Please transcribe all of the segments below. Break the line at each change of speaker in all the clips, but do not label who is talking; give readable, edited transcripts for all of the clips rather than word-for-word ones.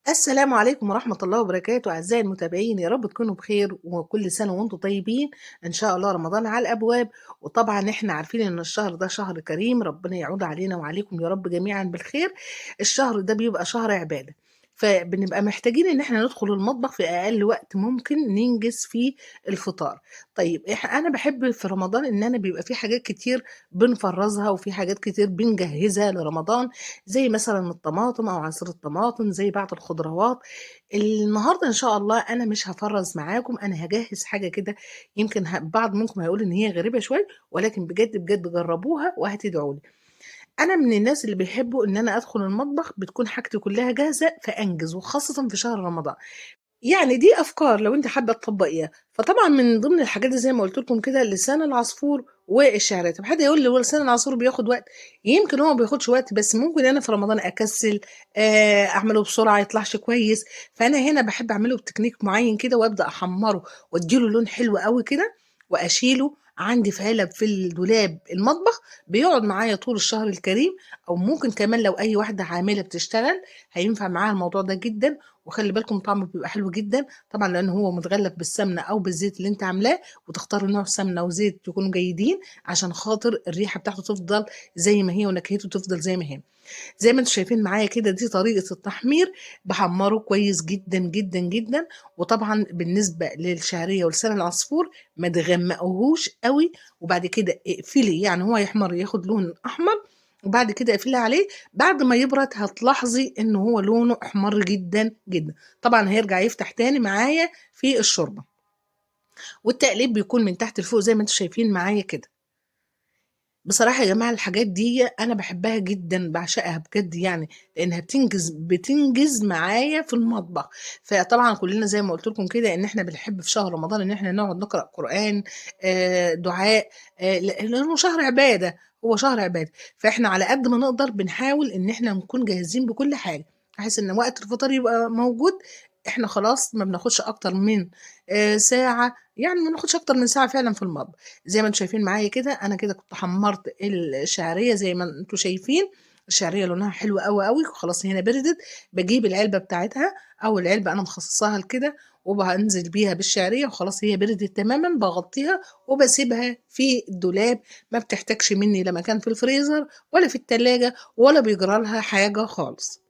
السلام عليكم ورحمة الله وبركاته أعزائي المتابعين، يا رب تكونوا بخير وكل سنة وأنتم طيبين. إن شاء الله رمضان على الأبواب، وطبعا إحنا عارفين إن الشهر ده شهر كريم، ربنا يعود علينا وعليكم يا رب جميعا بالخير. الشهر ده بيبقى شهر عبادة، فبنبقى محتاجين إن إحنا ندخل المطبخ في أقل وقت ممكن ننجز فيه الفطار. طيب أنا بحب في رمضان إن أنا بيبقى في حاجات كتير بنفرزها وفي حاجات كتير بنجهزها لرمضان، زي مثلا الطماطم أو عصير الطماطم، زي بعض الخضروات. النهارده إن شاء الله أنا مش هافرّز معاكم، أنا هاجهّز حاجة كده. يمكن البعض منكم هيقول إن هي غريبة شوية، ولكن بجد، بجد جرّبوها وهتدعوا لي. أنا من الناس اللي بيحبّوا إن أنا أدخل المطبخ بتكون حاجتي كلّها جاهزة فأنجز، وخاصةً في شهر رمضان. يعني دي أفكار لو أنتِ حابة تطبّقيها. فطبعًا من ضمن الحاجات دي زي ما قُلت لكم كده لسان العصفور والشعرية. طب حد هيقول لي هو لسان العصفور بياخد وقت؟ يمكن هو ما بياخدش وقت، بس ممكن أنا في رمضان أكسّل، أعمله بسرعة يطلعش كويس. فأنا هنا باحب أعمله بتكنيك معيّن كده وأبدأ أحمّره وأدّي له لون حلو أوي كده، وأشيله عندي في علب في الدولاب المطبخ، بيقعد معايا طول الشهر الكريم. أو ممكن كمان لو أي واحدة عاملة بتشتغل هينفع معاها الموضوع ده جدًا. وخلّي بالكم طعمه بيبقى حلو جدًا، طبعًا لإن هو متغلّف بالسمنة أو بالزيت اللي أنتِ عاملاه، وتختاري نوع سمنة وزيت يكونوا جيدين عشان خاطر الريحة بتاعته تفضل زي ما هي ونكهته تفضل زي ما هي. زي ما أنتم شايفين معايا كده دي طريقة التحمير، باحمّره كويس جدًا، جدًا، جدًا. وطبعًا بالنسبة للشعرية ولسان العصفور ما تغمّقيهوش أوي، وبعد كده اقفلي، يعني هو يحمر ياخد لون أحمر، وبعد كده اقفلي عليه. بعد ما يبرد هتلاحظي إن هو لونه أحمر جدًا، جدًا. طبعًا هيرجع يفتح تاني معايا في الشوربة، والتقليب بيكون من تحت لفوق زي ما أنتم شايفين معايا كده. بصراحة يا جماعة الحاجات دي أنا باحبها جدًا، باعشقها بجد يعني، لإنها بتنجز معايا في المطبخ. فطبعًا كلنا زي ما قُلت لكم كده إن إحنا بنحب في شهر رمضان إن إحنا نقعد نقرأ قرآن، دعاء، لإنه شهر عبادة، هو شهر عبادة. فإحنا على قد ما نقدر بنحاول إن إحنا نكون جاهزين بكل حاجة، بحيث إن وقت الفطار يبقى موجود. إحنا خلاص ما بناخدش أكتر من ساعة، يعني ما بناخدش أكتر من ساعة فعلًا في المطبخ. زي ما أنتم شايفين معايا كده، أنا كده كنت حمّرت الشعرية زي ما أنتم شايفين. الشعرية لونها حلو أوي، أوي، خلاص هنا بردت. باجيب العلبة بتاعتها، أو العلبة أنا مخصصاها لكده، وبانزل بيها بالشعرية وخلاص هي بردت تمامًا، باغطّيها وباسيبها في الدولاب. ما بتحتاجش منّي لا مكان في الفريزر ولا في التلاجة ولا بيجرى لها حاجة خالص.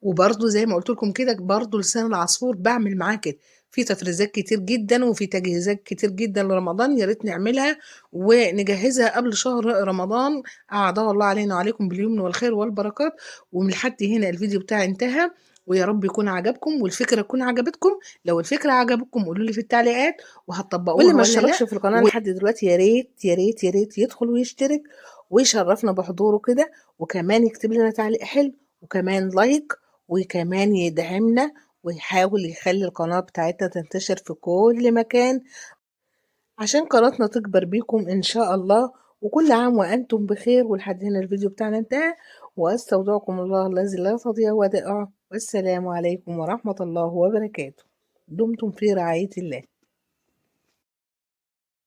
وبرضه زي ما قُلت لكم كده برضه لسان العصفور باعمل معاه كده، في تفريزات كتير جدًا وفي تجهيزات كتير جدًا لرمضان، يا ريت نعملها ونجهّزها قبل شهر رمضان. أعاده الله علينا وعليكم باليمن والخير والبركات. ومن لحد هنا الفيديو بتاعي انتهى، ويا رب يكون عجبكم والفكرة تكون عجبتكم. لو الفكرة عجبتكم قولوا لي في التعليقات وهتطبّقوها
واللي ما
والّا لأ.
اشتركش في القناة لحد دلوقتي يا ريت يا ريت يا ريت يدخل ويشترك ويشرفنا بحضوره كده، وكمان يكتب لنا تعليق حلو، وكمان لايك، وكمان يدعمنا ويحاول يخلي القناة بتاعتنا تنتشر في كل مكان عشان قناتنا تكبر بيكم إن شاء الله. وكل عام وأنتم بخير. ولحد هنا الفيديو بتاعنا انتهى، وأستودعكم الله الذي لا تضيع ودائعه، والسلام عليكم ورحمة الله وبركاته. دمتم في رعاية الله.